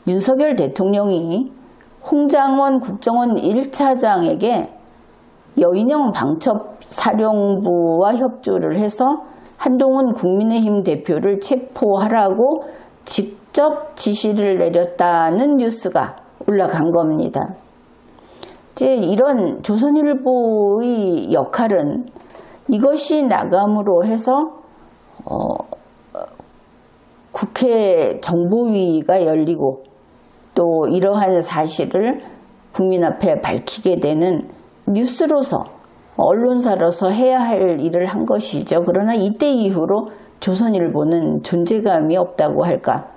윤석열 대통령이 홍장원 국정원 1차장에게 여인영 방첩사령부와 협조를 해서 한동훈 국민의힘 대표를 체포하라고 직접 지시를 내렸다는 뉴스가 올라간 겁니다. 이제 이런 조선일보의 역할은 이것이 나감으로 해서 국회 정보위가 열리고 또 이러한 사실을 국민 앞에 밝히게 되는 뉴스로서 언론사로서 해야 할 일을 한 것이죠. 그러나 이때 이후로 조선일보는 존재감이 없다고 할까?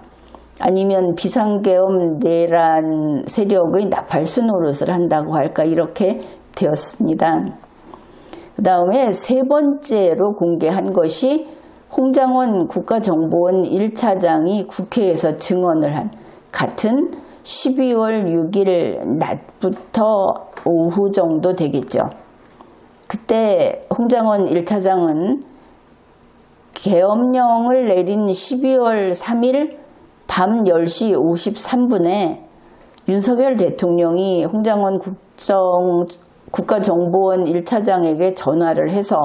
아니면 비상계엄 내란 세력의 나팔수 노릇을 한다고 할까? 이렇게 되었습니다. 그 다음에 세 번째로 공개한 것이 홍장원 국가정보원 1차장이 국회에서 증언을 한 같은 12월 6일 낮부터 오후 정도 되겠죠. 그때 홍장원 1차장은 계엄령을 내린 12월 3일 밤 10시 53분에 윤석열 대통령이 홍장원 국가정보원 1차장에게 전화를 해서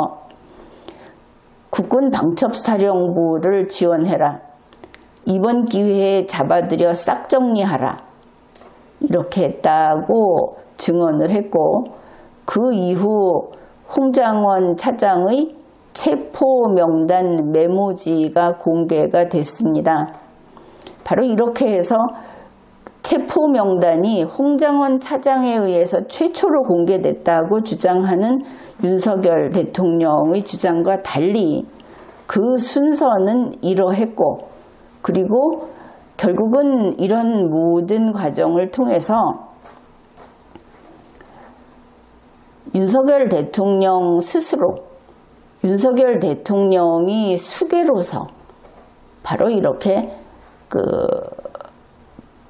국군 방첩사령부를 지원해라. 이번 기회에 잡아들여 싹 정리하라. 이렇게 했다고 증언을 했고 그 이후 홍장원 차장의 체포 명단 메모지가 공개가 됐습니다. 바로 이렇게 해서 체포 명단이 홍장원 차장에 의해서 최초로 공개됐다고 주장하는 윤석열 대통령의 주장과 달리 그 순서는 이러했고 그리고 결국은 이런 모든 과정을 통해서 윤석열 대통령 스스로 윤석열 대통령이 수괴로서 바로 이렇게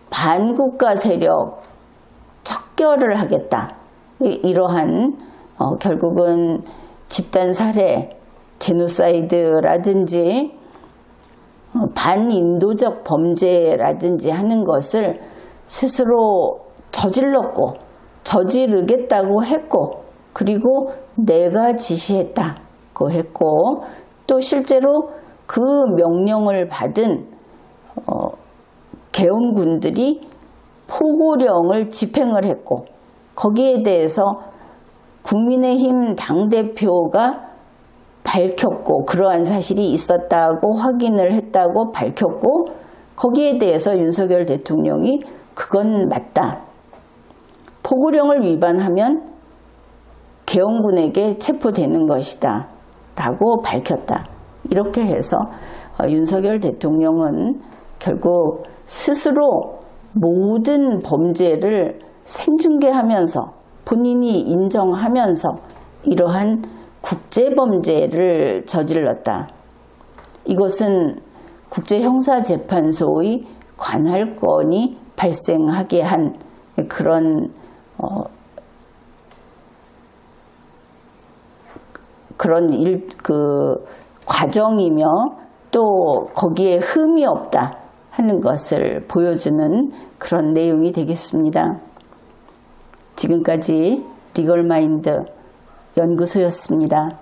반국가 세력 추결을 하겠다. 이러한 결국은 집단 살해, 제노사이드라든지 반인도적 범죄라든지 하는 것을 스스로 저질렀고 저지르겠다고 했고 그리고 내가 지시했다고 했고 또 실제로 그 명령을 받은 계엄군들이 포고령을 집행을 했고 거기에 대해서 국민의힘 당대표가 밝혔고 그러한 사실이 있었다고 확인을 했다고 밝혔고 거기에 대해서 윤석열 대통령이 그건 맞다. 포고령을 위반하면 계엄군에게 체포되는 것이다. 라고 밝혔다. 이렇게 해서 윤석열 대통령은 결국 스스로 모든 범죄를 생중계하면서 본인이 인정하면서 이러한 국제범죄를 저질렀다. 이것은 국제형사재판소의 관할권이 발생하게 한 그런 과정이며 또 거기에 흠이 없다 하는 것을 보여주는 그런 내용이 되겠습니다. 지금까지 리걸마인드 연구소였습니다.